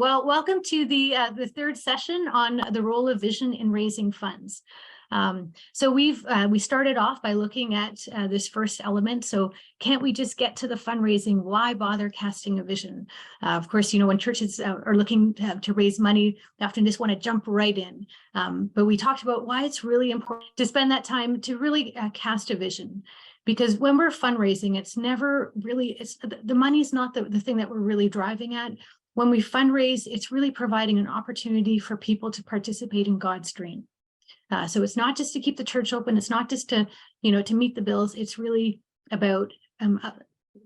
Well, welcome to the third session on the role of vision in raising funds. So we started off by looking at this first element. So can't we just get to the fundraising? Why bother casting a vision? Of course, when churches are looking to raise money, they often just want to jump right in. But we talked about why it's really important to spend that time to really cast a vision. Because when we're fundraising, it's never really, the money's not the thing that we're really driving at. When we fundraise, it's really providing an opportunity for people to participate in God's dream. So it's not just to keep the church open. It's not just to meet the bills. It's really about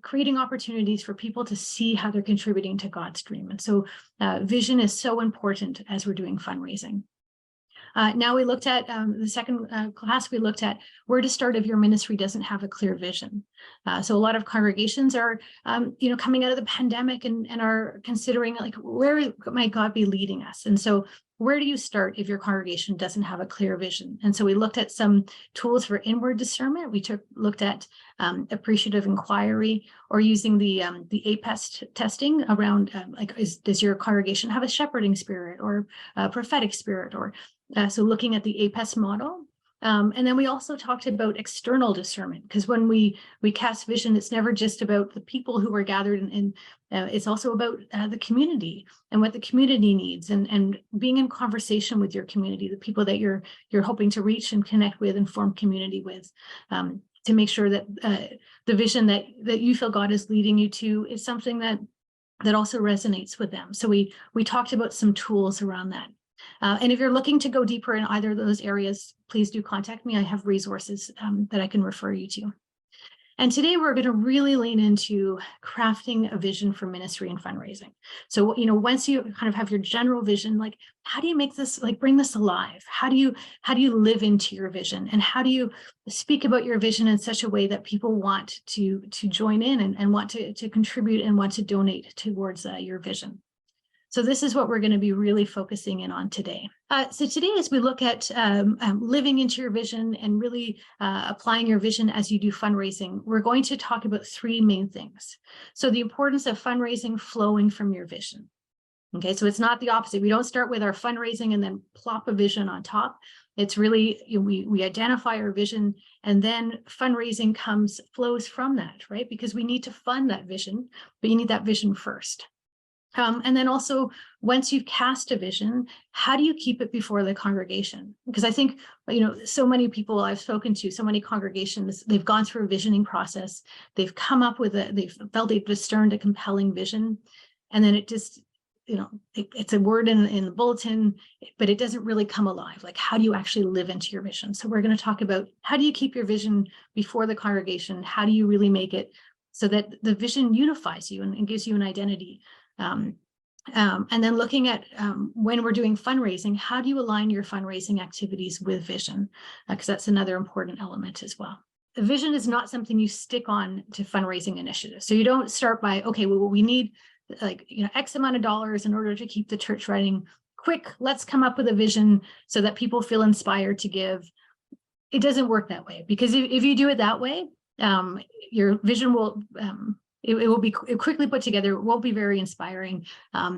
creating opportunities for people to see how they're contributing to God's dream. And so vision is so important as we're doing fundraising. Now we looked at the second class, we looked at where to start if your ministry doesn't have a clear vision. So a lot of congregations are, coming out of the pandemic and are considering like, where might God be leading us? And so where do you start if your congregation doesn't have a clear vision? And so we looked at some tools for inward discernment. We looked at appreciative inquiry, or using the APES testing around does your congregation have a shepherding spirit or a prophetic spirit, or so looking at the APES model. And then we also talked about external discernment, because when we cast vision, it's never just about the people who are gathered, and it's also about the community and what the community needs, and being in conversation with your community, the people that you're hoping to reach and connect with and form community with, to make sure that the vision that you feel God is leading you to is something that also resonates with them. So we talked about some tools around that. And if you're looking to go deeper in either of those areas, please do contact me. I have resources that I can refer you to. And today we're going to really lean into crafting a vision for ministry and fundraising. So, once you kind of have your general vision, like, how do you make this, bring this alive? How do you live into your vision? And how do you speak about your vision in such a way that people want to join in and want to contribute and want to donate towards your vision? So this is what we're going to be really focusing in on today. So today, as we look at living into your vision and really applying your vision as you do fundraising, we're going to talk about three main things. So the importance of fundraising flowing from your vision. Okay, so it's not the opposite. We don't start with our fundraising and then plop a vision on top. It's really, we identify our vision, and then fundraising flows from that, right? Because we need to fund that vision, but you need that vision first. And then also, once you've cast a vision, how do you keep it before the congregation? Because I think, so many people I've spoken to, so many congregations, they've gone through a visioning process. They've come up with they've felt they've discerned a compelling vision. And then it just, it's a word in the bulletin, but it doesn't really come alive. Like, how do you actually live into your vision? So we're going to talk about how do you keep your vision before the congregation? How do you really make it so that the vision unifies you and gives you an identity? And then looking at when we're doing fundraising, how do you align your fundraising activities with vision? Because that's another important element as well. The vision is not something you stick on to fundraising initiatives. So you don't start by, okay, well, we need X amount of dollars in order to keep the church running. Quick, let's come up with a vision so that people feel inspired to give. It doesn't work that way, because if you do it that way, your vision will it will be quickly put together. It won't be very inspiring.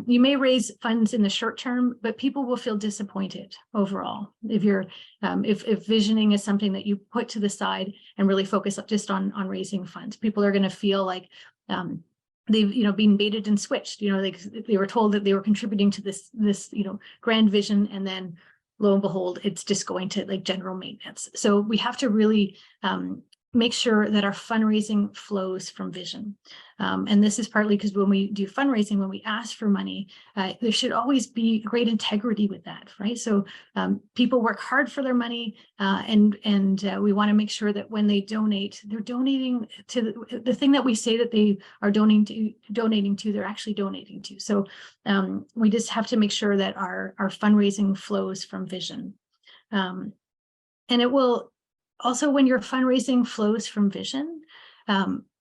You may raise funds in the short term, but people will feel disappointed overall if you're if visioning is something that you put to the side and really focus just on raising funds. People are going to feel like they've been baited and switched. They were told that they were contributing to this grand vision, and then lo and behold, it's just going to general maintenance. So we have to really make sure that our fundraising flows from vision. And this is partly because when we do fundraising, when we ask for money, there should always be great integrity with that, right? So people work hard for their money, and we want to make sure that when they donate, they're donating to the thing that we say that they are donating to, they're actually donating to. So we just have to make sure that our fundraising flows from vision. And it will also, when your fundraising flows from vision,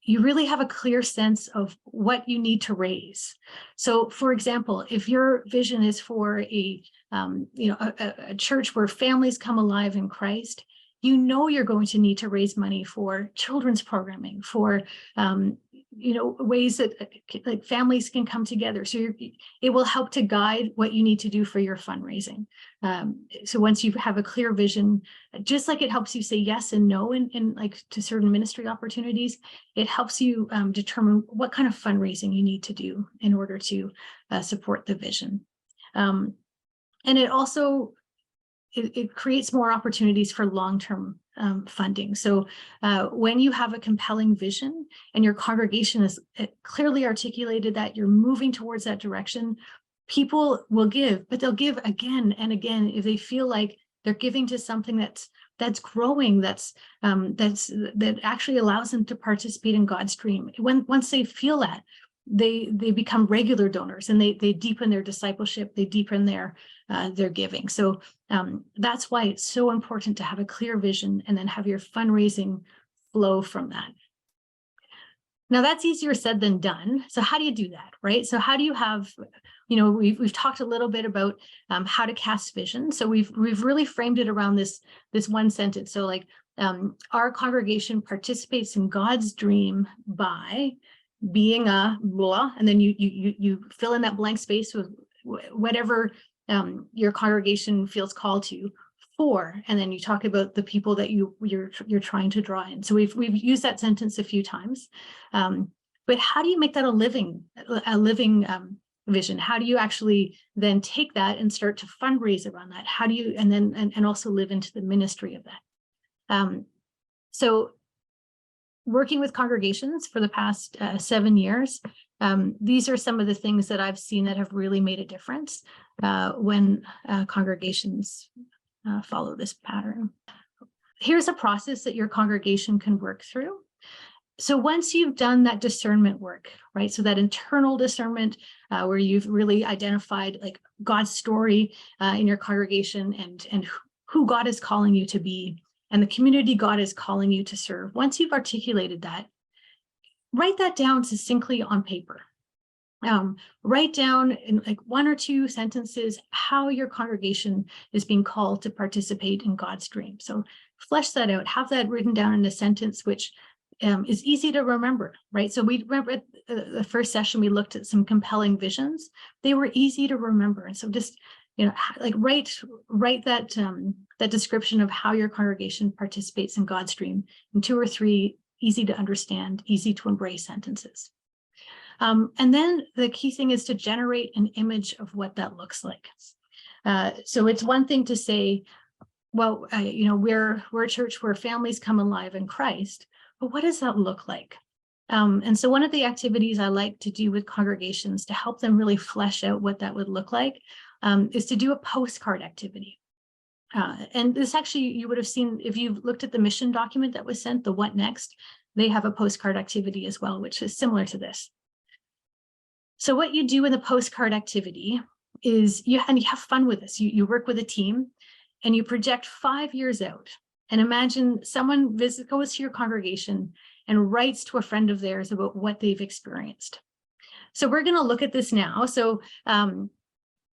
you really have a clear sense of what you need to raise. So, for example, if your vision is for a church where families come alive in Christ, you're going to need to raise money for children's programming, for ways that like families can come together. So it will help to guide what you need to do for your fundraising. So once you have a clear vision, just like it helps you say yes and no in like to certain ministry opportunities, it helps you determine what kind of fundraising you need to do in order to support the vision. And it also it creates more opportunities for long-term funding. So when you have a compelling vision and your congregation is clearly articulated that you're moving towards that direction, people will give, but they'll give again and again if they feel like they're giving to something that's growing, that actually allows them to participate in God's dream. Once they feel that, they become regular donors, and they deepen their discipleship, they deepen their giving. So that's why it's so important to have a clear vision and then have your fundraising flow from that. Now that's easier said than done. So how do you do that, right? So how do you have, we've talked a little bit about how to cast vision. So we've really framed it around this one sentence. So like our congregation participates in God's dream by being a blah, and then you fill in that blank space with whatever your congregation feels called to for, and then you talk about the people that you're trying to draw in. So we've used that sentence a few times, but how do you make that a living vision? How do you actually then take that and start to fundraise around that? How do you and also live into the ministry of that? So working with congregations for the past 7 years, these are some of the things that I've seen that have really made a difference when congregations follow this pattern. Here's a process that your congregation can work through. So once you've done that discernment work, right? So that internal discernment where you've really identified like God's story in your congregation and who God is calling you to be, and the community God is calling you to serve. Once you've articulated that, write that down succinctly on paper. Write down in like 1 or 2 sentences how your congregation is being called to participate in God's dream. So flesh that out, have that written down in a sentence which is easy to remember, right? So we remember at the first session, we looked at some compelling visions. They were easy to remember. And so just, like write that that description of how your congregation participates in God's dream in 2 or 3 easy to understand, easy to embrace sentences. And then the key thing is to generate an image of what that looks like. So it's one thing to say, well, we're a church where families come alive in Christ, but what does that look like? And so one of the activities I like to do with congregations to help them really flesh out what that would look like is to do a postcard activity. And this actually, you would have seen, if you've looked at the mission document that was sent, the what next, they have a postcard activity as well, which is similar to this. So what you do in the postcard activity is you have fun with this. You work with a team and you project 5 years out, and imagine someone goes to your congregation and writes to a friend of theirs about what they've experienced. So we're going to look at this now. So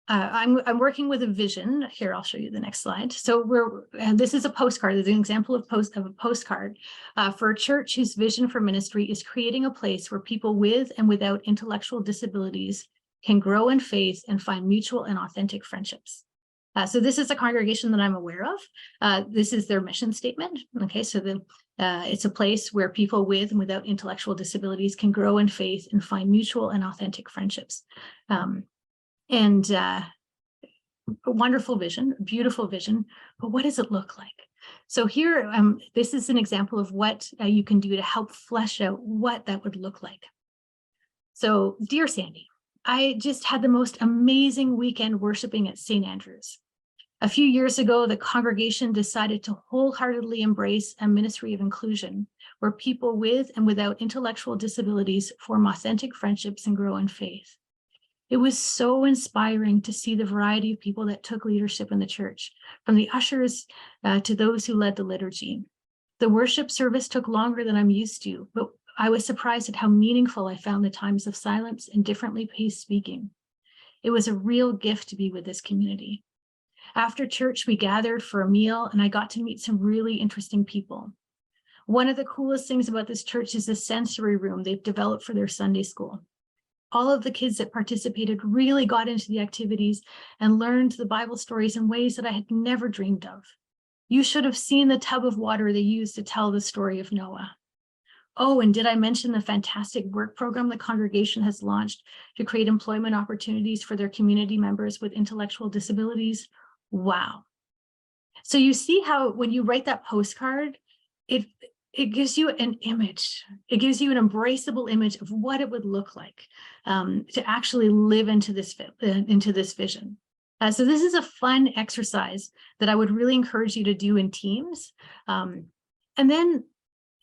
I'm working with a vision here. I'll show you the next slide. So this is a postcard. There's an example of a postcard for a church whose vision for ministry is creating a place where people with and without intellectual disabilities can grow in faith and find mutual and authentic friendships. So this is a congregation that I'm aware of. This is their mission statement. Okay, so it's a place where people with and without intellectual disabilities can grow in faith and find mutual and authentic friendships. And a wonderful vision, beautiful vision, but what does it look like? So here, this is an example of what you can do to help flesh out what that would look like. So, dear Sandy, I just had the most amazing weekend worshiping at St. Andrew's. A few years ago, the congregation decided to wholeheartedly embrace a ministry of inclusion, where people with and without intellectual disabilities form authentic friendships and grow in faith. It was so inspiring to see the variety of people that took leadership in the church, from the ushers to those who led the liturgy. The worship service took longer than I'm used to, but I was surprised at how meaningful I found the times of silence and differently paced speaking. It was a real gift to be with this community. After church, we gathered for a meal, and I got to meet some really interesting people. One of the coolest things about this church is the sensory room they've developed for their Sunday school. All of the kids that participated really got into the activities and learned the Bible stories in ways that I had never dreamed of. You should have seen the tub of water they used to tell the story of Noah. Oh, and did I mention the fantastic work program the congregation has launched to create employment opportunities for their community members with intellectual disabilities? Wow. So you see how when you write that postcard, it gives you an image. It gives you an embraceable image of what it would look like to actually live into this vision. So this is a fun exercise that I would really encourage you to do in teams. And then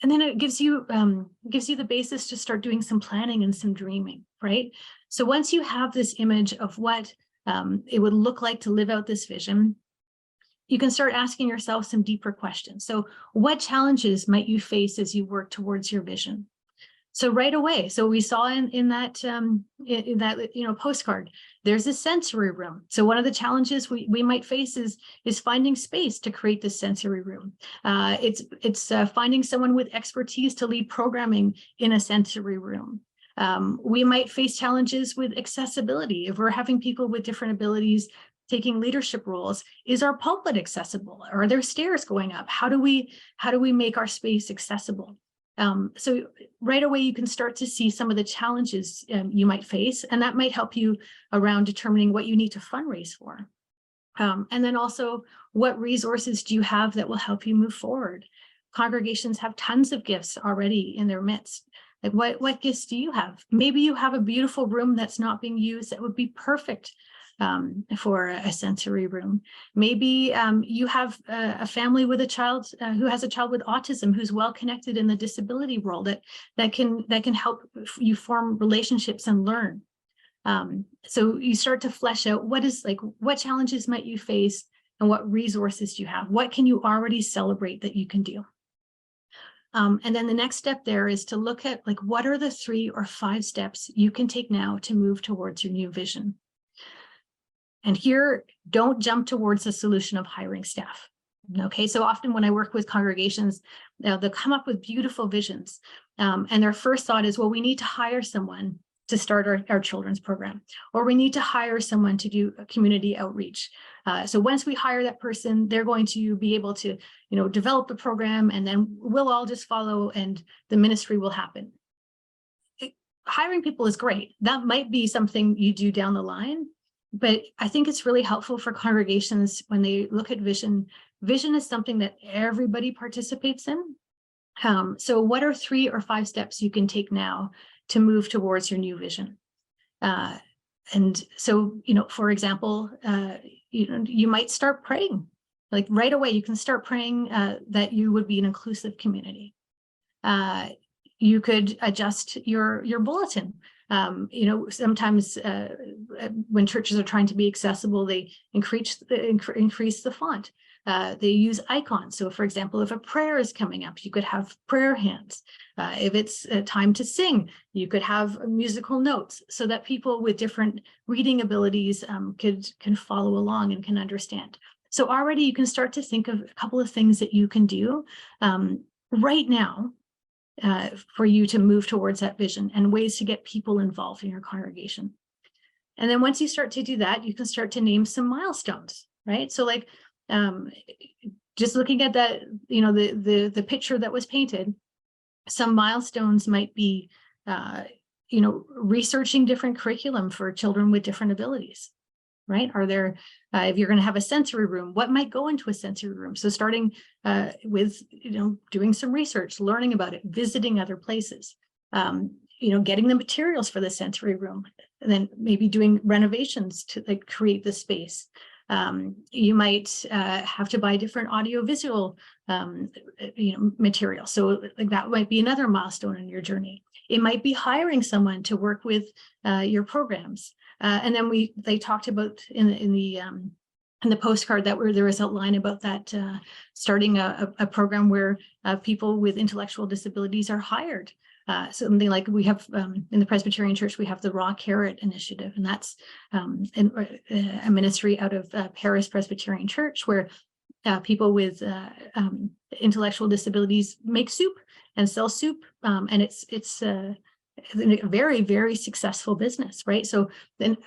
it gives you the basis to start doing some planning and some dreaming, right? So once you have this image of what it would look like to live out this vision, you can start asking yourself some deeper questions. So what challenges might you face as you work towards your vision? So right away, so we saw in that postcard, there's a sensory room. So one of the challenges we might face is finding space to create this sensory room. It's finding someone with expertise to lead programming in a sensory room. We might face challenges with accessibility. If we're having people with different abilities taking leadership roles, is our pulpit accessible? Are there stairs going up? How do we make our space accessible? So right away, you can start to see some of the challenges you might face, and that might help you around determining what you need to fundraise for. And then also, what resources do you have that will help you move forward? Congregations have tons of gifts already in their midst. Like what gifts do you have? Maybe you have a beautiful room that's not being used that would be perfect for a sensory room. Maybe you have a family with a child who has a child with autism who's well connected in the disability world that can help you form relationships and learn. So you start to flesh out what challenges might you face and what resources do you have? What can you already celebrate that you can do? And then the next step there is to look at what are the 3 or 5 steps you can take now to move towards your new vision. And here, don't jump towards the solution of hiring staff. Okay, so often when I work with congregations, they'll come up with beautiful visions. And their first thought is, well, we need to hire someone to start our children's program, or we need to hire someone to do community outreach. So once we hire that person, they're going to be able to, develop the program, and then we'll all just follow and the ministry will happen. Hiring people is great. That might be something you do down the line. But I think it's really helpful for congregations when they look at vision. Vision is something that everybody participates in. So what are 3 or 5 steps you can take now to move towards your new vision? And so, for example, you might start praying. Like right away, you can start praying that you would be an inclusive community. You could adjust your bulletin. Sometimes when churches are trying to be accessible, they increase the font. They use icons. So for example, if a prayer is coming up, you could have prayer hands. If it's time to sing, you could have musical notes so that people with different reading abilities can follow along and can understand. So already you can start to think of a couple of things that you can do right now for you to move towards that vision, and ways to get people involved in your congregation. And then once you start to do that, you can start to name some milestones, right? So just looking at that, the picture that was painted, some milestones might be, researching different curriculum for children with different abilities, right? Are there, if you're going to have a sensory room, what might go into a sensory room? So starting with, doing some research, learning about it, visiting other places, getting the materials for the sensory room, and then maybe doing renovations to create the space. You might have to buy different audiovisual, material. So that might be another milestone in your journey. It might be hiring someone to work with your programs. And then they talked about in the postcard that there was a line about that starting a program where people with intellectual disabilities are hired. Something like we have in the Presbyterian Church, we have the Raw Carrot Initiative, and that's a ministry out of Paris Presbyterian Church where people with intellectual disabilities make soup and sell soup, and it's a very, very successful business, right? So then,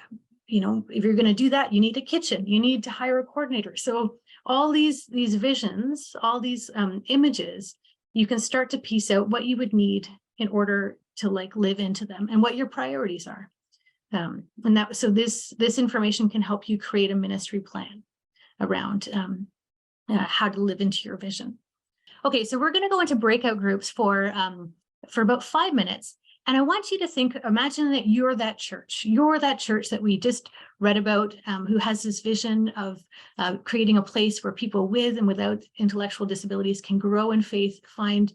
if you're going to do that, you need a kitchen, you need to hire a coordinator. So all these visions, all these images, you can start to piece out what you would need in order to live into them and what your priorities are. So this information can help you create a ministry plan around how to live into your vision. Okay, so we're going to go into breakout groups for about 5 minutes. And I want you to imagine that you're that church. You're that church that we just read about, who has this vision of creating a place where people with and without intellectual disabilities can grow in faith, find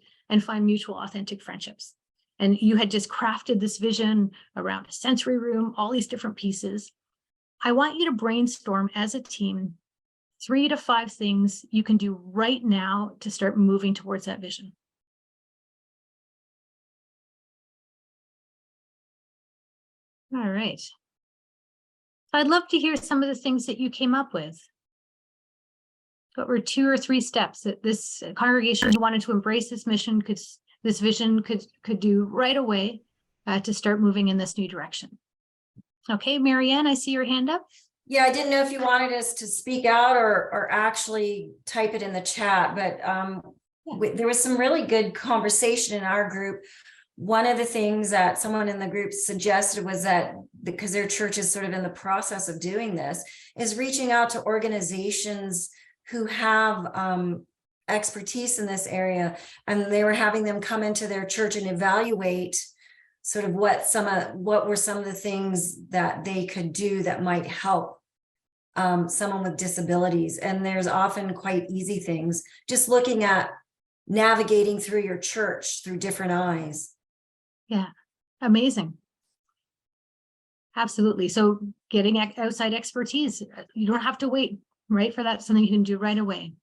mutual authentic friendships. And you had just crafted this vision around a sensory room, all these different pieces. I want you to brainstorm as a team 3 to 5 things you can do right now to start moving towards that vision. All right. I'd love to hear some of the things that you came up with. What were 2 or 3 steps that this congregation who wanted to embrace this vision could do right away to start moving in this new direction? Okay, Marianne, I see your hand up. Yeah, I didn't know if you wanted us to speak out or actually type it in the chat, but there was some really good conversation in our group. One of the things that someone in the group suggested was that, because their church is sort of in the process of doing this, is reaching out to organizations who have expertise in this area, and they were having them come into their church and evaluate sort of what were some of the things that they could do that might help someone with disabilities. And there's often quite easy things, just looking at navigating through your church through different eyes. Yeah, amazing. Absolutely. So getting outside expertise, you don't have to wait, right? For that, something you can do right away.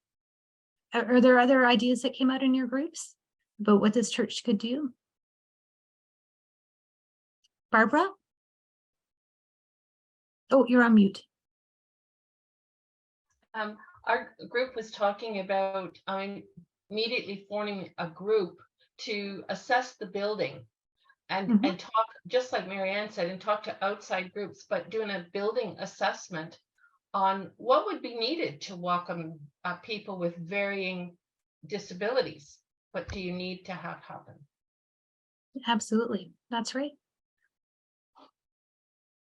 Are there other ideas that came out in your groups about what this church could do? Barbara? Oh, you're on mute. Our group was talking about immediately forming a group to assess the building and talk, just like Marianne said, and talk to outside groups, but doing a building assessment on what would be needed to welcome people with varying disabilities. What do you need to have happen? Absolutely. That's right.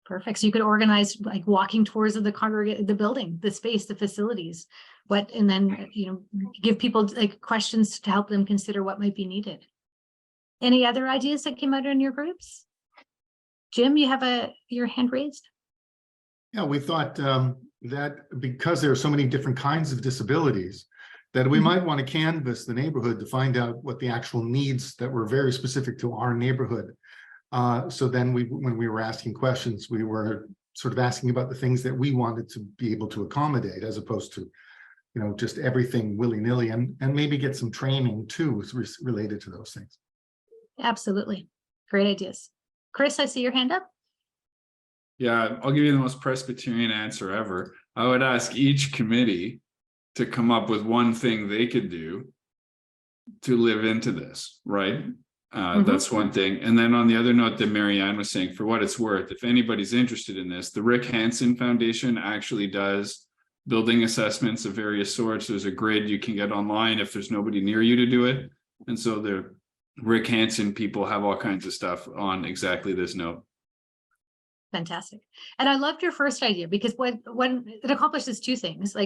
Perfect. So you could organize walking tours of the building, the space, the facilities, and then, give people questions to help them consider what might be needed. Any other ideas that came out in your groups? Jim, you have your hand raised? Yeah, we thought that because there are so many different kinds of disabilities, that we might want to canvass the neighborhood to find out what the actual needs that were very specific to our neighborhood. So then when we were asking questions, we were sort of asking about the things that we wanted to be able to accommodate, as opposed to, just everything willy-nilly, and maybe get some training too related to those things. Absolutely. Great ideas. Chris, I see your hand up. Yeah, I'll give you the most Presbyterian answer ever. I would ask each committee to come up with one thing they could do to live into this, right? That's one thing. And then on the other note that Marianne was saying, for what it's worth, if anybody's interested in this, the Rick Hansen Foundation actually does building assessments of various sorts. There's a grid you can get online if there's nobody near you to do it. And so the Rick Hansen people have all kinds of stuff on exactly this note. Fantastic. And I loved your first idea, because when it accomplishes 2 things,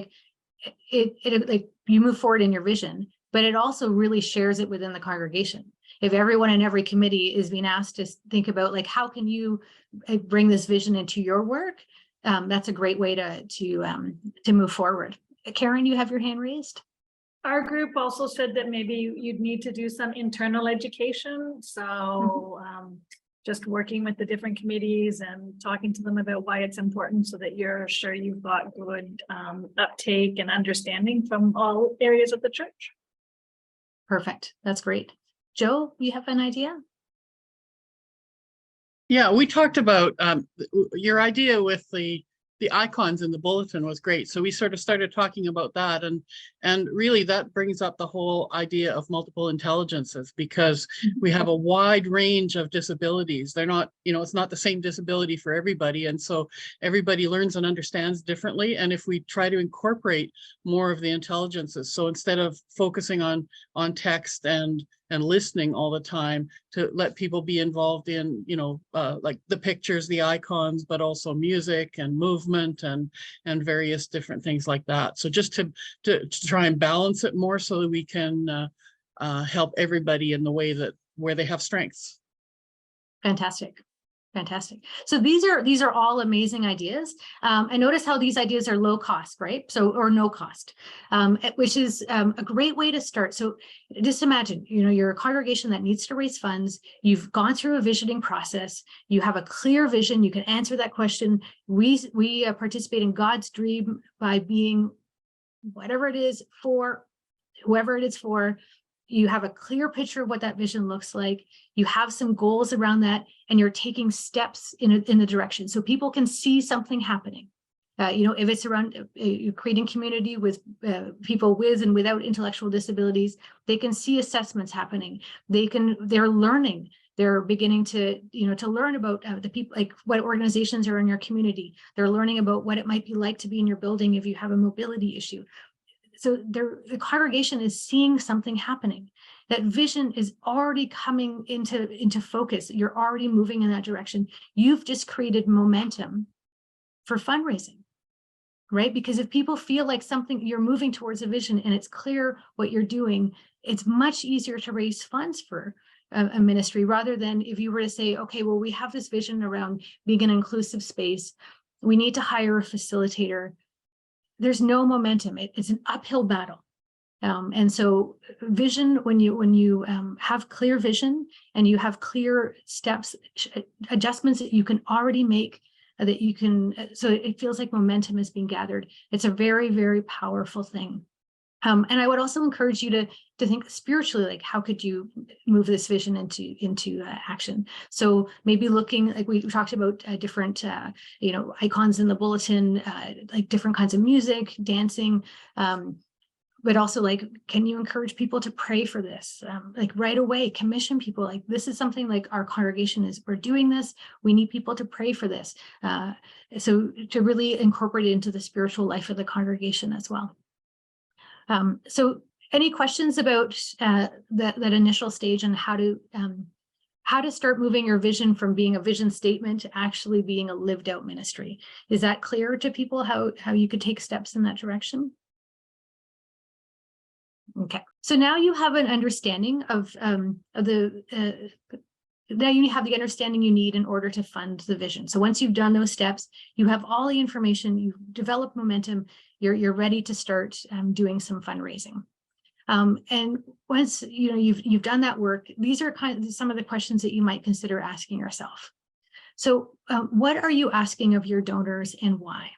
it you move forward in your vision, but it also really shares it within the congregation. If everyone in every committee is being asked to think about how can you bring this vision into your work, that's a great way to move forward. Karen, you have your hand raised. Our group also said that maybe you'd need to do some internal education. So just working with the different committees and talking to them about why it's important, so that you're sure you've got good uptake and understanding from all areas of the church. Perfect. That's great. Joe, you have an idea? Yeah, we talked about your idea with the the icons in the bulletin was great. So we sort of started talking about that, and really that brings up the whole idea of multiple intelligences, because we have a wide range of disabilities. They're not, it's not the same disability for everybody, and so everybody learns and understands differently. And if we try to incorporate more of the intelligences, so instead of focusing on text and listening all the time, to let people be involved in, like the pictures, the icons, but also music and movement and various different things like that. So just to try and balance it more so that we can help everybody in the way that where they have strengths. Fantastic. Fantastic. So these are all amazing ideas. And notice how these ideas are low cost, right? So, or no cost, which is a great way to start. So just imagine, you're a congregation that needs to raise funds. You've gone through a visioning process. You have a clear vision. You can answer that question. We participate in God's dream by being whatever it is for whoever it is for. You have a clear picture of what that vision looks like. You have some goals around that, and you're taking steps in the direction so people can see something happening. If it's around creating community with people with and without intellectual disabilities, they can see assessments happening. They're learning. They're beginning to learn about the people, like what organizations are in your community. They're learning about what it might be like to be in your building if you have a mobility issue. So the congregation is seeing something happening. That vision is already coming into focus. You're already moving in that direction. You've just created momentum for fundraising, right? Because if people feel like you're moving towards a vision and it's clear what you're doing, it's much easier to raise funds for a ministry, rather than if you were to say, okay, well, we have this vision around being an inclusive space. We need to hire a facilitator. There's no momentum. It's an uphill battle. And so vision, when you have clear vision and you have clear steps, adjustments that you can already make, so it feels like momentum is being gathered. It's a very, very powerful thing. And I would also encourage you to think spiritually, like how could you move this vision into action? So maybe looking, like we talked about different, icons in the bulletin, like different kinds of music, dancing, but also like, can you encourage people to pray for this? Like right away, commission people, like this is something like our congregation we're doing this. We need people to pray for this. So to really incorporate it into the spiritual life of the congregation as well. So any questions about that initial stage and how to start moving your vision from being a vision statement to actually being a lived out ministry? Is that clear to people how you could take steps in that direction? Okay, so now you have an understanding of now you have the understanding you need in order to fund the vision. So once you've done those steps, you have all the information, you've developed momentum, you're ready to start doing some fundraising. And once you've done that work, these are kind of some of the questions that you might consider asking yourself. So what are you asking of your donors and why?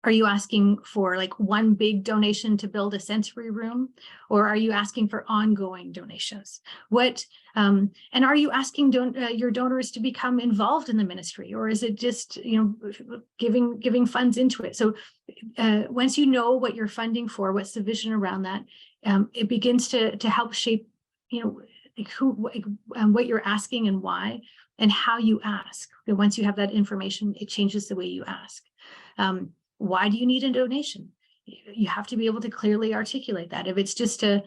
Are you asking for like one big donation to build a sensory room, or are you asking for ongoing donations? And are you asking your donors to become involved in the ministry, or is it just giving funds into it? So once you know what you're funding for, what's the vision around that, it begins to help shape what you're asking and why, and how you ask. And once you have that information, it changes the way you ask. Why do you need a donation? You have to be able to clearly articulate that. If it's just to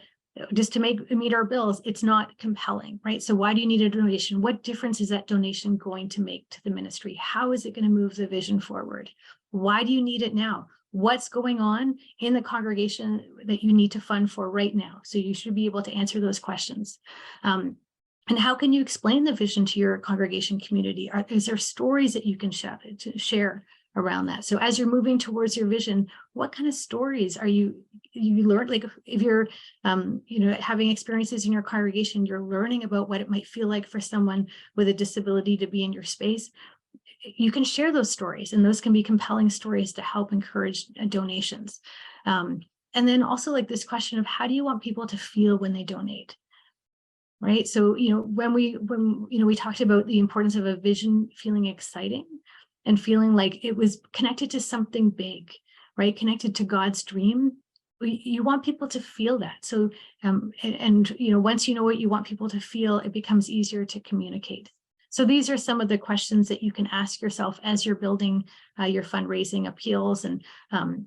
meet our bills, it's not compelling, right? So why do you need a donation? What difference is that donation going to make to the ministry? How is it going to move the vision forward? Why do you need it now? What's going on in the congregation that you need to fund for right now? So you should be able to answer those questions. And how can you explain the vision to your congregation community? Is there stories that you can share around that? So as you're moving towards your vision, what kind of stories are you learn? Like if you're having experiences in your congregation, you're learning about what it might feel like for someone with a disability to be in your space. You can share those stories, and those can be compelling stories to help encourage donations. And then also like this question of how do you want people to feel when they donate? Right. So, when we talked about the importance of a vision feeling exciting, and feeling like it was connected to something big, right? Connected to God's dream. You want people to feel that. So, and you know, once you know what you want people to feel, it becomes easier to communicate. So these are some of the questions that you can ask yourself as you're building your fundraising appeals and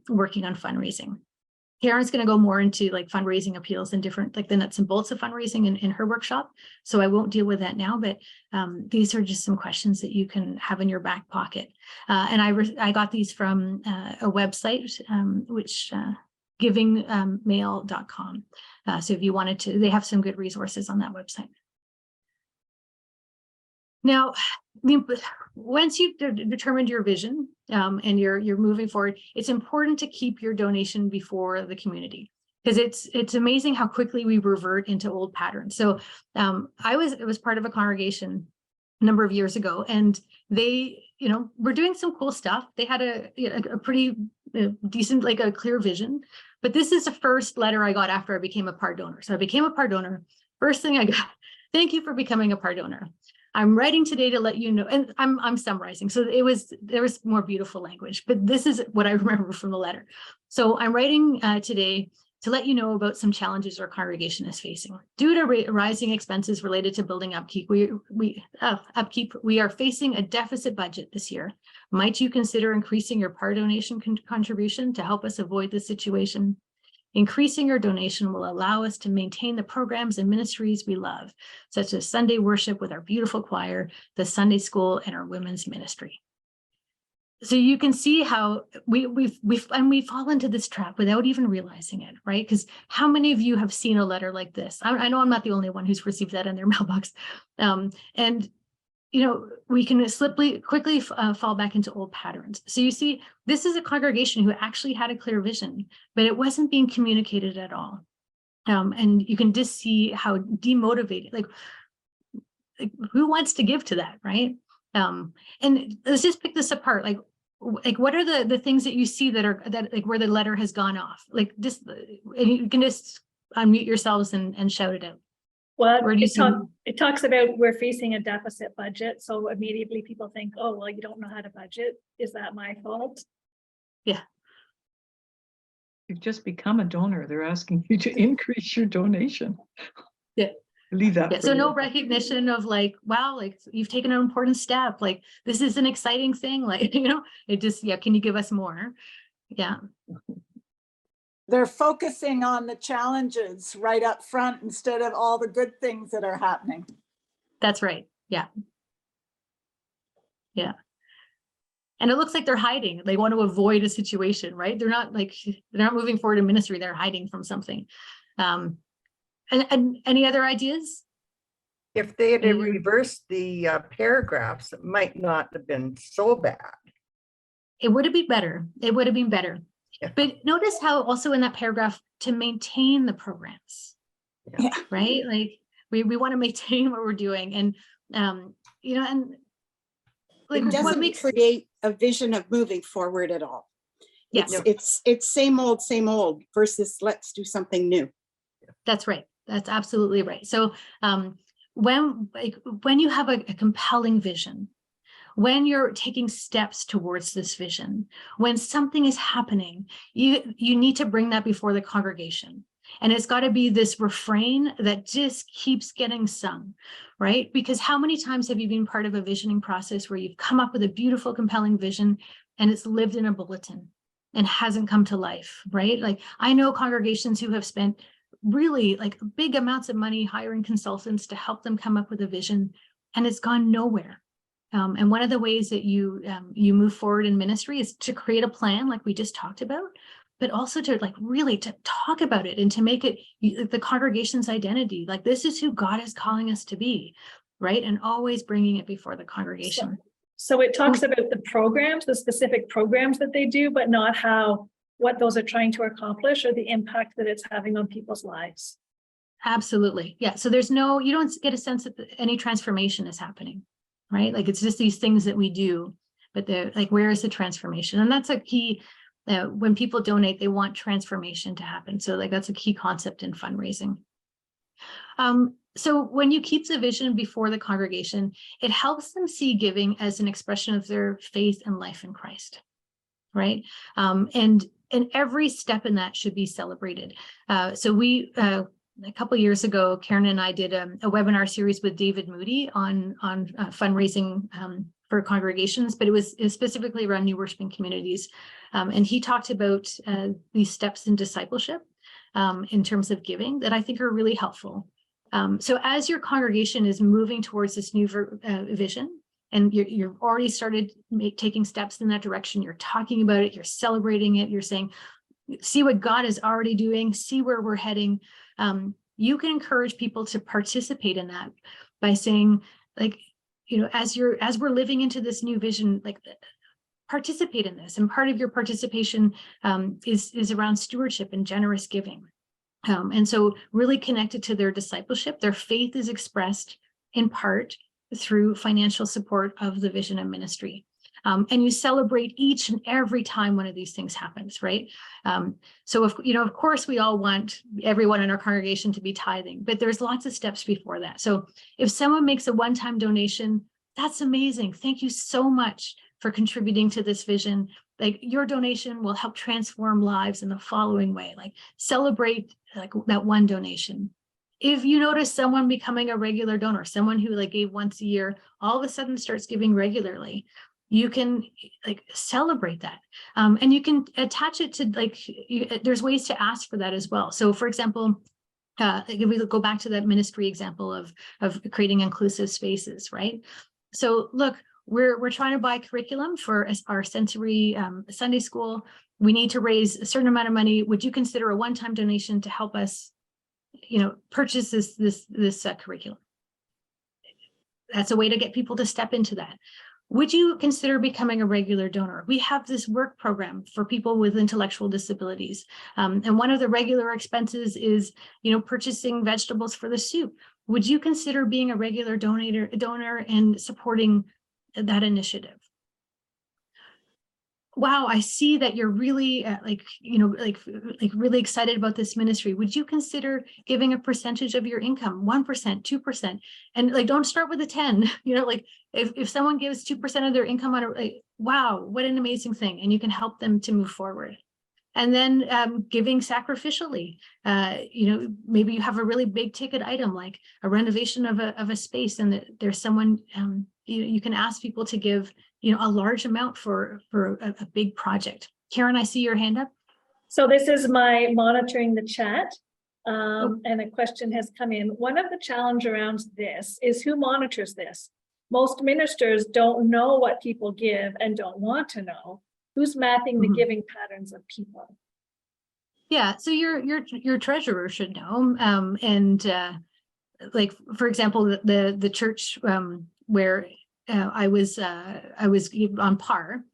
working on fundraising. Karen's going to go more into like fundraising appeals and different, like the nuts and bolts of fundraising in her workshop. So I won't deal with that now, but these are just some questions that you can have in your back pocket. And I got these from a website, which givingmail.com. So if you wanted to, they have some good resources on that website. Now, once you've determined your vision and you're moving forward, it's important to keep your donation before the community, because it's amazing how quickly we revert into old patterns. So it was part of a congregation a number of years ago, and they, you know, were doing some cool stuff. They had a pretty decent, like a clear vision. But this is the first letter I got after I became a part donor. So I became a part donor. First thing I got, thank you for becoming a part donor. I'm writing today to let you know, and I'm summarizing. So there was more beautiful language, but this is what I remember from the letter. So I'm writing today to let you know about some challenges our congregation is facing. Due to rising expenses related to building upkeep, we are facing a deficit budget this year. Might you consider increasing your part donation contribution to help us avoid this situation? Increasing your donation will allow us to maintain the programs and ministries we love, such as Sunday worship with our beautiful choir, the Sunday school, and our women's ministry. So you can see how we fall into this trap without even realizing it, right? Because how many of you have seen a letter like this? I know I'm not the only one who's received that in their mailbox. And you know, we can quickly fall back into old patterns. So you see, this is a congregation who actually had a clear vision, but it wasn't being communicated at all. And you can just see how demotivated, like who wants to give to that, right? And let's just pick this apart. Like what are the things that you see that like where the letter has gone off? Like just, and you can just unmute yourselves and shout it out. Well, it talks about we're facing a deficit budget. So immediately people think, oh, well, you don't know how to budget. Is that my fault? Yeah. You've just become a donor. They're asking you to increase your donation. Yeah. Leave that. Yeah. So no recognition of like, wow, like you've taken an important step. Like this is an exciting thing. Like, you know, it just, yeah. Can you give us more? Yeah. They're focusing on the challenges right up front instead of all the good things that are happening. That's right. Yeah. Yeah. And it looks like they're hiding. They want to avoid a situation, right? They're not moving forward in ministry. They're hiding from something. And any other ideas? If they had reversed the paragraphs, it might not have been so bad. It would have been better. It would have been better. Yeah. But notice how also in that paragraph to maintain the programs, Yeah. right? Like we want to maintain what we're doing, and you know, and like it doesn't create a vision of moving forward at all. Yes, it's same old versus let's do something new. That's right. That's absolutely right. So when you have a compelling vision, when you're taking steps towards this vision, when something is happening, you need to bring that before the congregation. And it's got to be this refrain that just keeps getting sung, right? Because how many times have you been part of a visioning process where you've come up with a beautiful, compelling vision and it's lived in a bulletin and hasn't come to life, right? Like I know congregations who have spent really like big amounts of money hiring consultants to help them come up with a vision, and it's gone nowhere. And one of the ways that you move forward in ministry is to create a plan like we just talked about, but also to like really to talk about it and to make it the congregation's identity. Like this is who God is calling us to be, right? And always bringing it before the congregation. So it talks about the programs, the specific programs that they do, but not what those are trying to accomplish or the impact that it's having on people's lives. Absolutely. Yeah. So you don't get a sense that any transformation is happening, right? Like it's just these things that we do, but they're like, where is the transformation? And that's a key. When people donate, they want transformation to happen. So like that's a key concept in fundraising. So when you keep the vision before the congregation, it helps them see giving as an expression of their faith and life in Christ, right? And every step in that should be celebrated. So we, a couple of years ago, Karen and I did a webinar series with David Moody on fundraising for congregations, but it was specifically around new worshiping communities. And he talked about these steps in discipleship in terms of giving that I think are really helpful. So as your congregation is moving towards this new vision, and you've already started taking steps in that direction, you're talking about it, you're celebrating it, you're saying, see what God is already doing, see where we're heading. You can encourage people to participate in that by saying, like, you know, as we're living into this new vision, like, participate in this. And part of your participation is around stewardship and generous giving. And so really connected to their discipleship, their faith is expressed in part through financial support of the vision and ministry. And you celebrate each and every time one of these things happens, right? So if, you know, of course, we all want everyone in our congregation to be tithing, but there's lots of steps before that. So if someone makes a one-time donation, that's amazing. Thank you so much for contributing to this vision. Like, your donation will help transform lives in the following way. Like, celebrate like that one donation. If you notice someone becoming a regular donor, someone who like gave once a year, all of a sudden starts giving regularly, you can like celebrate that. And you can attach it to like, there's ways to ask for that as well. So for example, if we go back to that ministry example of creating inclusive spaces, right? So look, we're trying to buy curriculum for our sensory Sunday school. We need to raise a certain amount of money. Would you consider a one-time donation to help us, you know, purchase this curriculum? That's a way to get people to step into that. Would you consider becoming a regular donor? We have this work program for people with intellectual disabilities. And one of the regular expenses is, you know, purchasing vegetables for the soup. Would you consider being a regular donor and supporting that initiative? Wow, I see that you're really like really excited about this ministry. Would you consider giving a percentage of your income, 1%, 2%? And like, don't start with a 10, you know, like if someone gives 2% of their income on wow, what an amazing thing. And you can help them to move forward. And then giving sacrificially, you know, maybe you have a really big ticket item, like a renovation of a space, and there's someone, you can ask people to give, you know, a large amount for a big project. Karen, I see your hand up. So this is my monitoring the chat. And a question has come in. One of the challenge around this is who monitors this? Most ministers don't know what people give and don't want to know. Who's mapping the giving patterns of people? Yeah, so your treasurer should know. Like, for example, the church where I was on par,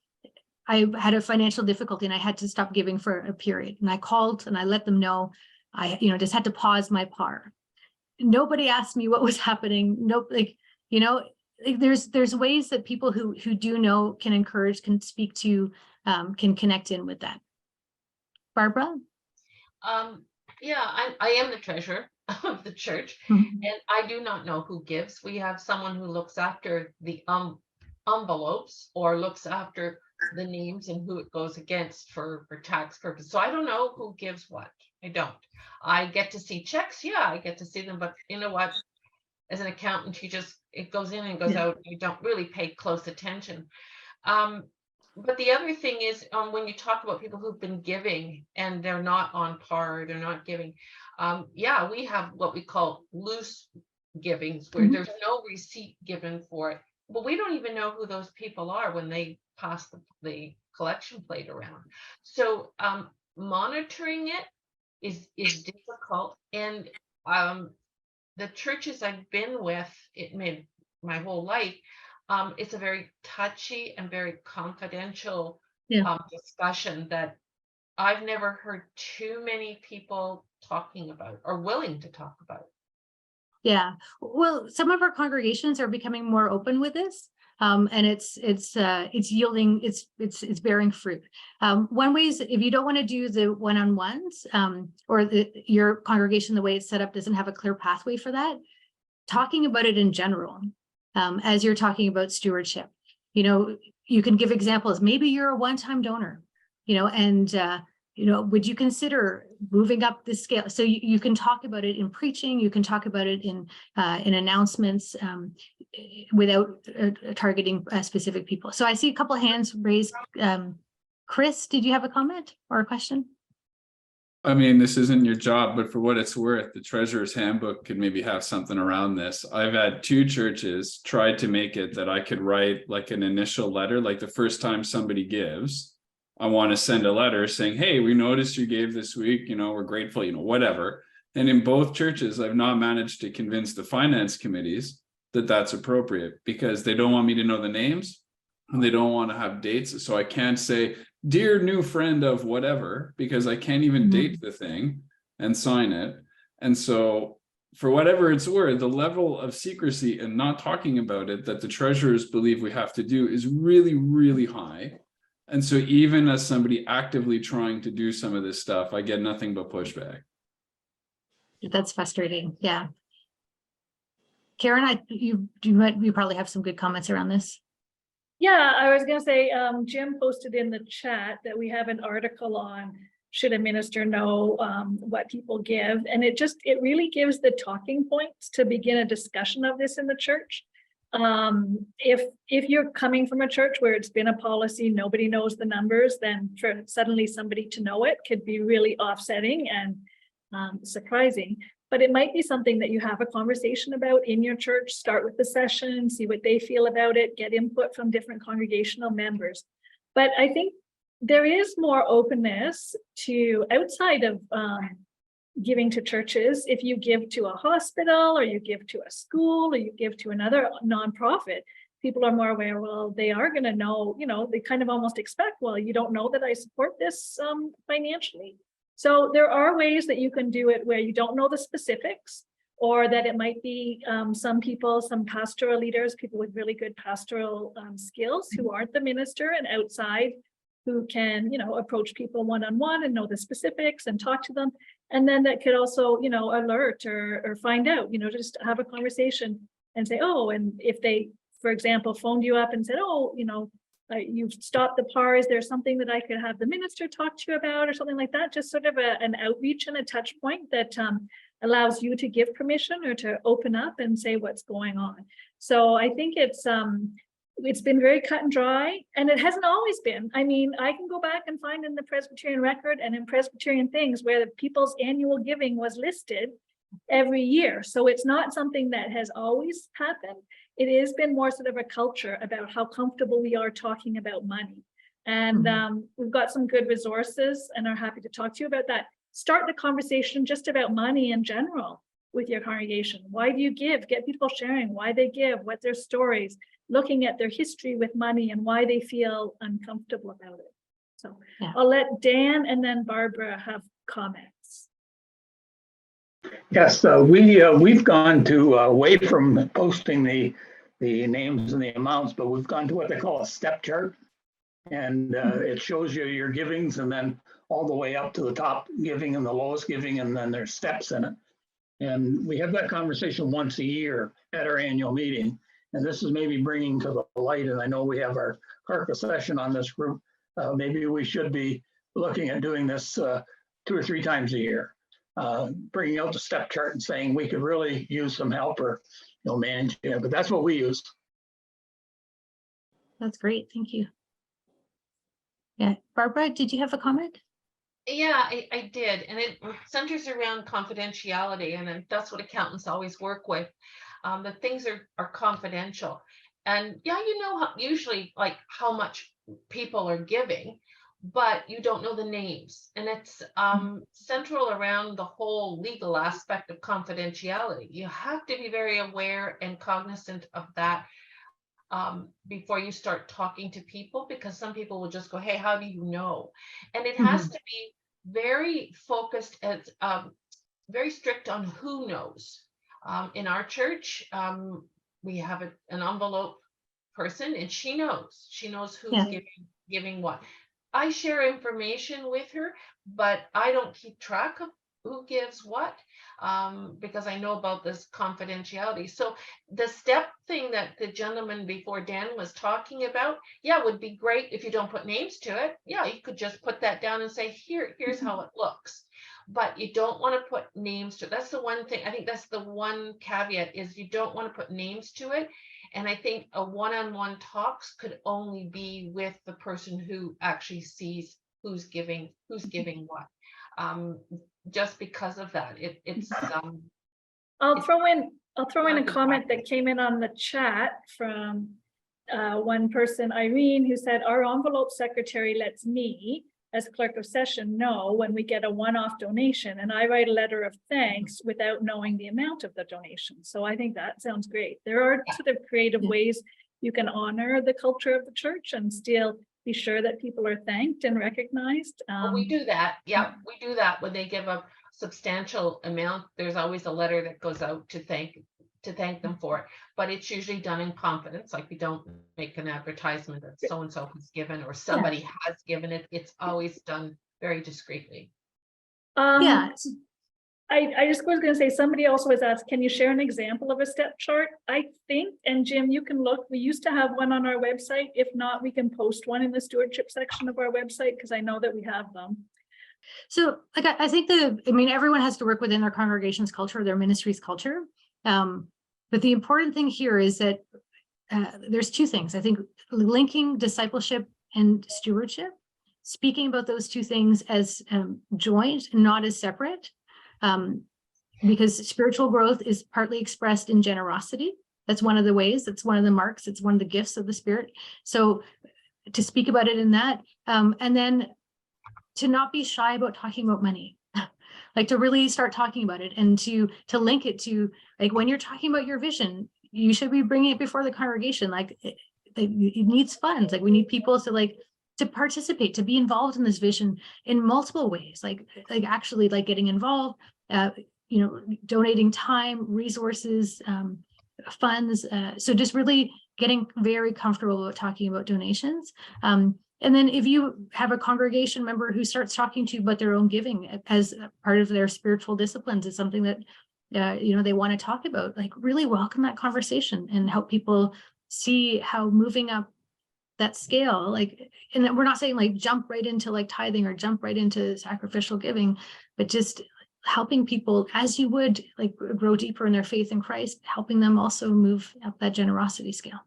I had a financial difficulty and I had to stop giving for a period. And I called and I let them know I, you know, just had to pause my par. Nobody asked me what was happening. Nope, like, you know, there's ways that people who do know can encourage, can speak to, can connect in with that. Barbara? Yeah, I am the treasurer of the church, and I do not know who gives. We have someone who looks after the envelopes or looks after the names and who it goes against for tax purposes. So I don't know who gives what. I don't. I get to see checks. Yeah, I get to see them, but you know what? As an accountant, it goes in and goes out. You don't really pay close attention. But the other thing is, when you talk about people who've been giving and they're not on par, they're not giving. Yeah, we have what we call loose givings where there's no receipt given for it. But we don't even know who those people are when they pass the collection plate around. So monitoring it is difficult. And the churches I've been with, my whole life, it's a very touchy and very confidential discussion that I've never heard too many people talking about or willing to talk about. Yeah, well, some of our congregations are becoming more open with this, and it's yielding, it's bearing fruit. One way is if you don't want to do the one-on-ones, or your congregation, the way it's set up doesn't have a clear pathway for that, talking about it in general, as you're talking about stewardship, you know, you can give examples. Maybe you're a one-time donor, you know, and you know, would you consider moving up the scale? So you can talk about it in preaching, you can talk about it in announcements, without targeting specific people. So I see a couple of hands raised. Chris, did you have a comment or a question? I mean, this isn't your job, but for what it's worth, the treasurer's handbook could maybe have something around this. I've had 2 churches try to make it that I could write like an initial letter, like the first time somebody gives, I want to send a letter saying, hey, we noticed you gave this week, you know, we're grateful, you know, whatever. And in both churches, I've not managed to convince the finance committees that that's appropriate because they don't want me to know the names and they don't want to have dates. So I can't say, dear new friend of whatever, because I can't even date the thing and sign it. And so for whatever it's worth, the level of secrecy and not talking about it that the treasurers believe we have to do is really, really high. And so even as somebody actively trying to do some of this stuff, I get nothing but pushback. That's frustrating. Yeah. Karen, you probably have some good comments around this. Yeah, I was gonna say, Jim posted in the chat that we have an article on should a minister know what people give, and it really gives the talking points to begin a discussion of this in the church. If you're coming from a church where it's been a policy, nobody knows the numbers, then for suddenly somebody to know it could be really offsetting and surprising. But it might be something that you have a conversation about in your church, start with the session, see what they feel about it, get input from different congregational members. But I think there is more openness to outside of giving to churches. If you give to a hospital or you give to a school or you give to another nonprofit, people are more aware, well, they are going to know, you know, they kind of almost expect, well, you don't know that I support this financially. So there are ways that you can do it where you don't know the specifics, or that it might be some people, some pastoral leaders, people with really good pastoral skills who aren't the minister and outside, who can, you know, approach people one-on-one and know the specifics and talk to them. And then that could also, you know, alert or find out, you know, just have a conversation and say, oh, and if they, for example, phoned you up and said, oh, you know, you've stopped the PAR, is there something that I could have the minister talk to you about or something like that? Just sort of an outreach and a touch point that allows you to give permission or to open up and say what's going on. So I think it's been very cut and dry, and it hasn't always been. I mean, I can go back and find in the Presbyterian record and in Presbyterian things where the people's annual giving was listed every year. So it's not something that has always happened. It has been more sort of a culture about how comfortable we are talking about money. And we've got some good resources and are happy to talk to you about that. Start the conversation just about money in general with your congregation. Why do you give? Get people sharing why they give, what their stories, looking at their history with money and why they feel uncomfortable about it. So yeah. I'll let Dan and then Barbara have comments. Yes, we've gone to away from posting the names and the amounts, but we've gone to what they call a step chart, and it shows you your givings and then all the way up to the top giving and the lowest giving, and then there's steps in it. And we have that conversation once a year at our annual meeting, and this is maybe bringing to the light. And I know we have our CARCA session on this group. Maybe we should be looking at doing this 2 or 3 times a year. Bringing out the step chart and saying we could really use some help or, you know, managing it, but that's what we use. That's great, thank you. Yeah, Barbara, did you have a comment? Yeah, I did, and it centers around confidentiality, and that's what accountants always work with. That things are confidential, and yeah, you know, usually like how much people are giving, but you don't know the names, and it's central around the whole legal aspect of confidentiality. You have to be very aware and cognizant of that before you start talking to people, because some people will just go, hey, how do you know? And it has to be very focused, as very strict on who knows. In our church, we have an envelope person, and she knows who's giving what. I share information with her, but I don't keep track who gives what, because I know about this confidentiality. So the step thing that the gentleman before Dan was talking about, yeah, would be great if you don't put names to it. Yeah, you could just put that down and say, here's how it looks. But you don't want to put names to it. That's the one thing. I think that's the one caveat, is you don't want to put names to it. And I think a one-on-one talks could only be with the person who actually sees who's giving what. Just because of that, it's I'll throw in a not comment good that came in on the chat from one person, Irene, who said, our envelope secretary lets me, as clerk of session, know when we get a one-off donation, and I write a letter of thanks without knowing the amount of the donation. So I think that sounds great. There are sort of creative ways you can honor the culture of the church and still be sure that people are thanked and recognized. we do that. Yeah, we do that when they give a substantial amount. There's always a letter that goes out to thank them for it, but it's usually done in confidence. Like, we don't make an advertisement that so and so has given or somebody has given it. It's always done very discreetly. I just was going to say, somebody also has asked, can you share an example of a step chart? I think, and Jim, you can look, we used to have one on our website. If not, we can post one in the stewardship section of our website, because I know that we have them. So like, I think everyone has to work within their congregation's culture, their ministry's culture. But the important thing here is that there's two things. I think linking discipleship and stewardship, speaking about those two things as joint, not as separate, because spiritual growth is partly expressed in generosity. That's one of the ways, that's one of the marks, it's one of the gifts of the Spirit. So to speak about it in that, and then to not be shy about talking about money. Like, to really start talking about it, and to link it to, like, when you're talking about your vision, you should be bringing it before the congregation. Like, it needs funds. Like, we need people to participate, to be involved in this vision in multiple ways, like actually like getting involved, donating time, resources, funds. So just really getting very comfortable about talking about donations. And then if you have a congregation member who starts talking to you about their own giving as part of their spiritual disciplines, is something that they want to talk about, like, really welcome that conversation and help people see how moving up that scale, like, and then we're not saying like jump right into like tithing or jump right into sacrificial giving, but just helping people, as you would like grow deeper in their faith in Christ, helping them also move up that generosity scale.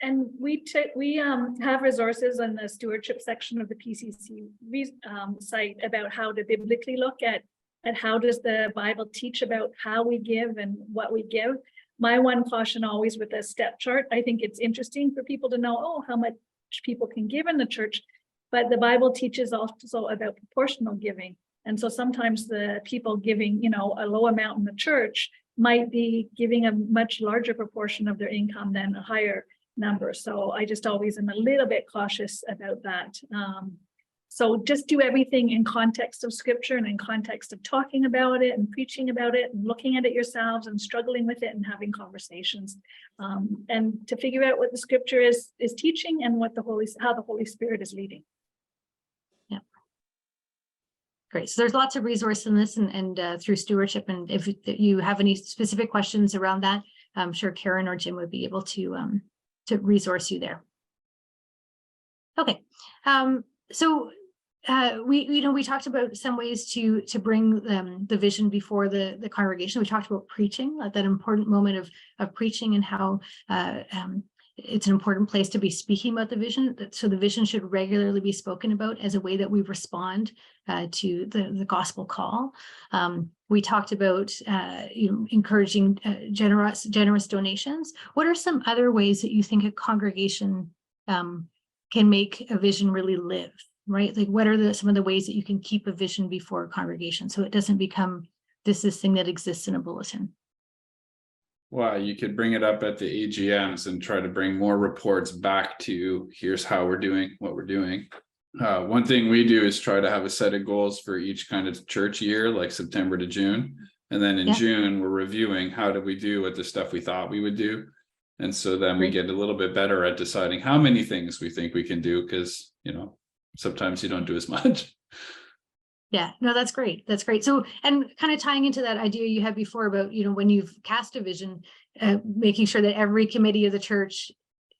And we have resources in the stewardship section of the PCC site about how to biblically look at how does the Bible teach about how we give and what we give. My one caution always with a step chart, I think it's interesting for people to know, how much people can give in the church, but the Bible teaches also about proportional giving. And so sometimes the people giving, a low amount in the church might be giving a much larger proportion of their income than a higher number. So I just always am a little bit cautious about that. So just do everything in context of scripture and in context of talking about it and preaching about it and looking at it yourselves and struggling with it and having conversations, and to figure out what the scripture is teaching and how the Holy Spirit is leading. Yeah. Great. So there's lots of resource in this and through stewardship. And if you have any specific questions around that, I'm sure Karen or Jim would be able to resource you there. Okay. So we talked about some ways to bring the vision before the congregation. We talked about preaching, that important moment of preaching, and how it's an important place to be speaking about the vision. So the vision should regularly be spoken about as a way that we respond to the gospel call. We talked about encouraging generous donations. What are some other ways that you think a congregation can make a vision really live? Right? Like, what are some of the ways that you can keep a vision before a congregation so it doesn't become this thing that exists in a bulletin? Well, you could bring it up at the AGMs and try to bring more reports back to here's how we're doing what we're doing. One thing we do is try to have a set of goals for each kind of church year, like September to June. And then in June, we're reviewing how did we do with the stuff we thought we would do. And so then we get a little bit better at deciding how many things we think we can do, because, sometimes you don't do as much. Yeah, no, that's great. That's great. So, and kind of tying into that idea you had before about, when you've cast a vision, making sure that every committee of the church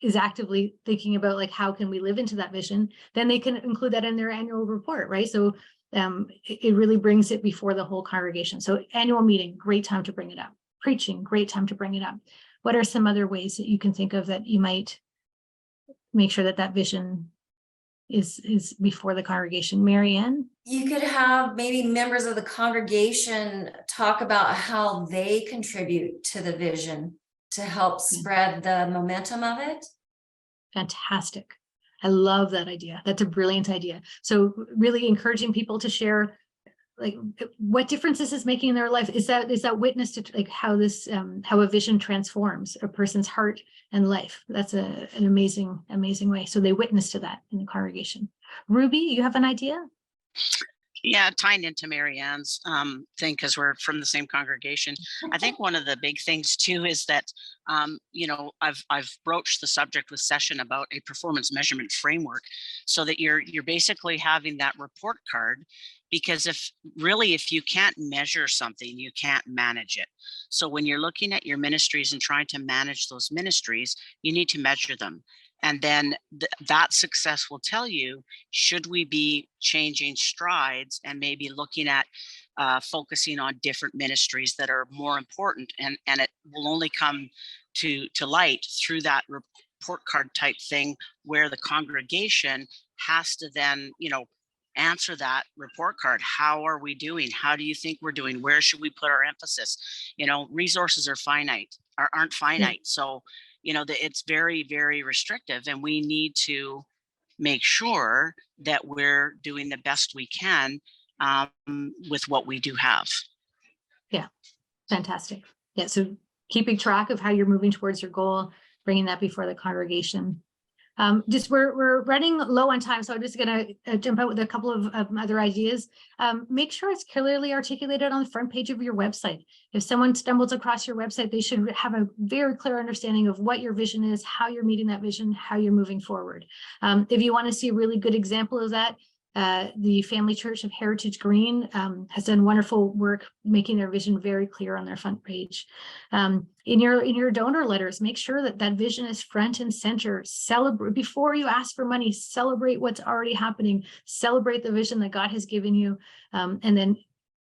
is actively thinking about like, how can we live into that vision? Then they can include that in their annual report, right? So it really brings it before the whole congregation. So annual meeting, great time to bring it up. Preaching, great time to bring it up. What are some other ways that you can think of that you might make sure that that vision is before the congregation? Mary Ann? You could have maybe members of the congregation talk about how they contribute to the vision to help spread the momentum of it. Fantastic. I love that idea. That's a brilliant idea. So really encouraging people to share like what difference this is making in their life. Is that witness to like how this how a vision transforms a person's heart and life. That's an amazing way. So they witness to that in the congregation. Ruby, you have an idea? Yeah, tying into Mary Ann's thing, because we're from the same congregation. I think one of the big things too is that, I've broached the subject with Session about a performance measurement framework, so that you're basically having that report card, because if you can't measure something, you can't manage it. So when you're looking at your ministries and trying to manage those ministries, you need to measure them. And then that success will tell you, should we be changing strides and maybe looking at focusing on different ministries that are more important, and it will only come to light through that report card type thing, where the congregation has to then, answer that report card. How are we doing? How do you think we're doing? Where should we put our emphasis? Resources are aren't finite. So, it's very, very restrictive, and we need to make sure that we're doing the best we can with what we do have. Yeah, fantastic. Yeah, so keeping track of how you're moving towards your goal, bringing that before the congregation. We're running low on time, so I'm just going to jump out with a couple of other ideas. Make sure it's clearly articulated on the front page of your website. If someone stumbles across your website, they should have a very clear understanding of what your vision is, how you're meeting that vision, how you're moving forward. If you want to see a really good example of that, the Family Church of Heritage Green has done wonderful work making their vision very clear on their front page. In your donor letters, make sure that that vision is front and center. Celebrate before you ask for money. Celebrate what's already happening. Celebrate the vision that God has given you, and then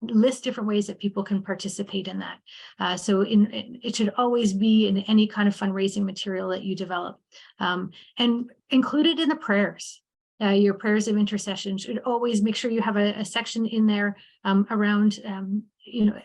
list different ways that people can participate in that. So it should always be in any kind of fundraising material that you develop, and include it in the prayers. Your prayers of intercession should always make sure you have a section in there around,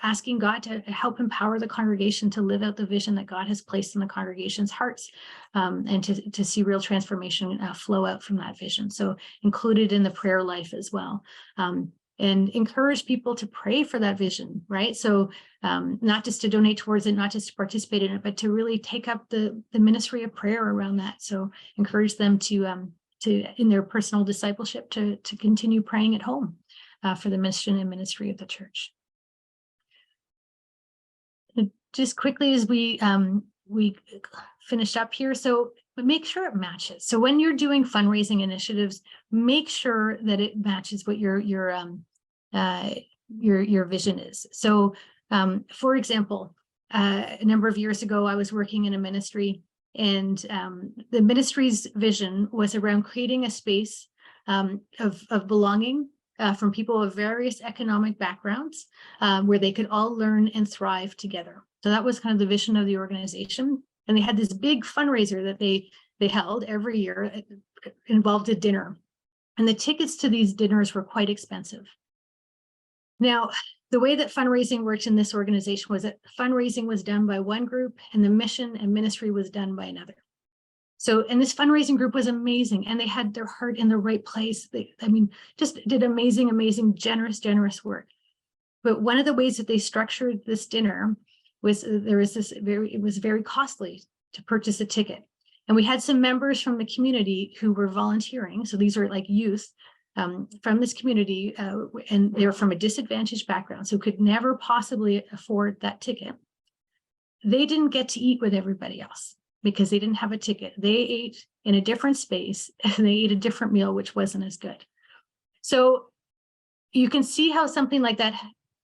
asking God to help empower the congregation to live out the vision that God has placed in the congregation's hearts, and to see real transformation flow out from that vision. So include it in the prayer life as well. And encourage people to pray for that vision, right? So not just to donate towards it, not just to participate in it, but to really take up the ministry of prayer around that. So encourage them to in their personal discipleship to continue praying at home for the mission and ministry of the church. And just quickly as we finish up here, so make sure it matches. So when you're doing fundraising initiatives, make sure that it matches what your vision is. So for example, a number of years ago, I was working in a ministry, and the ministry's vision was around creating a space of belonging from people of various economic backgrounds, where they could all learn and thrive together. So that was kind of the vision of the organization. And they had this big fundraiser that they held every year. It involved a dinner. And the tickets to these dinners were quite expensive. Now, the way that fundraising worked in this organization was that fundraising was done by one group and the mission and ministry was done by another. So, and this fundraising group was amazing, and they had their heart in the right place. Just did amazing, generous work. But one of the ways that they structured this dinner was it was very costly to purchase a ticket. And we had some members from the community who were volunteering. So these are like youth from this community, and they were from a disadvantaged background, so could never possibly afford that ticket. They didn't get to eat with everybody else because they didn't have a ticket. They ate in a different space and they ate a different meal, which wasn't as good. So you can see how something like that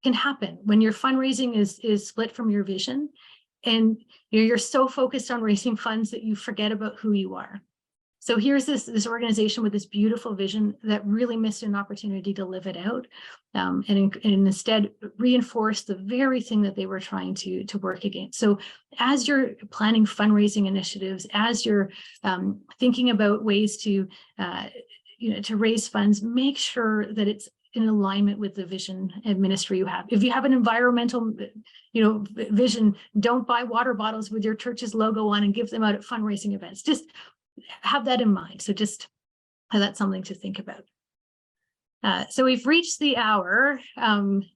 can happen when your fundraising is split from your vision, and you're so focused on raising funds that you forget about who you are. So here's this organization with this beautiful vision that really missed an opportunity to live it out, and instead reinforce the very thing that they were trying to work against. So as you're planning fundraising initiatives, as you're thinking about ways to to raise funds, make sure that it's in alignment with the vision and ministry you have. If you have an environmental, vision, don't buy water bottles with your church's logo on and give them out at fundraising events. Just have that in mind. So just that's something to think about. So we've reached the hour.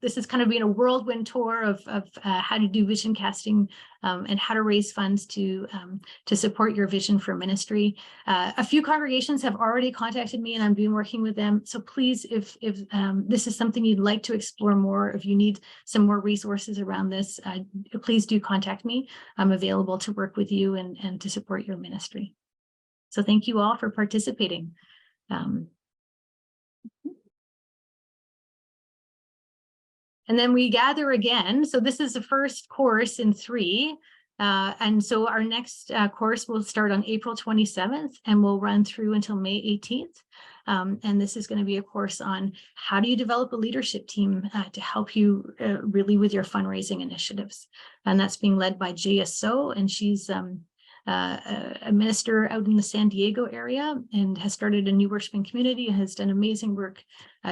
This has kind of been a whirlwind tour of how to do vision casting and how to raise funds to support your vision for ministry. A few congregations have already contacted me, and I've been working with them. So please, if this is something you'd like to explore more, if you need some more resources around this, please do contact me. I'm available to work with you and to support your ministry. So thank you all for participating. And then we gather again. So this is the first course in 3. And so our next course will start on April 27th and will run through until May 18th. And this is going to be a course on how do you develop a leadership team to help you really with your fundraising initiatives. And that's being led by JSO, and she's a minister out in the San Diego area and has started a new worshiping community and has done amazing work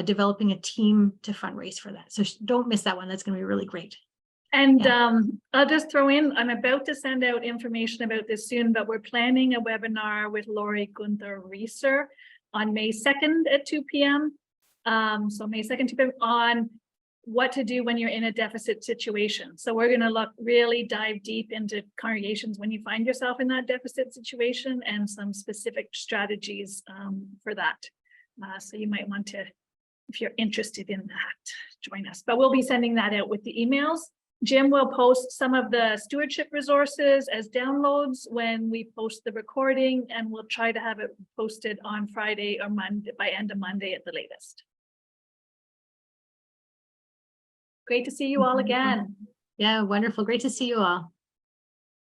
developing a team to fundraise for that. So don't miss that one. That's going to be really great. And I'll just throw in, I'm about to send out information about this soon, but we're planning a webinar with Lori Gunther Reeser on May 2nd at 2 p.m. So May 2nd, 2 p.m. on what to do when you're in a deficit situation. So we're going to really dive deep into congregations when you find yourself in that deficit situation and some specific strategies for that. So you might want to, if you're interested in that, join us. But we'll be sending that out with the emails. Jim will post some of the stewardship resources as downloads when we post the recording, and we'll try to have it posted on Friday or Monday, by end of Monday at the latest. Great to see you all again. Yeah, wonderful. Great to see you all.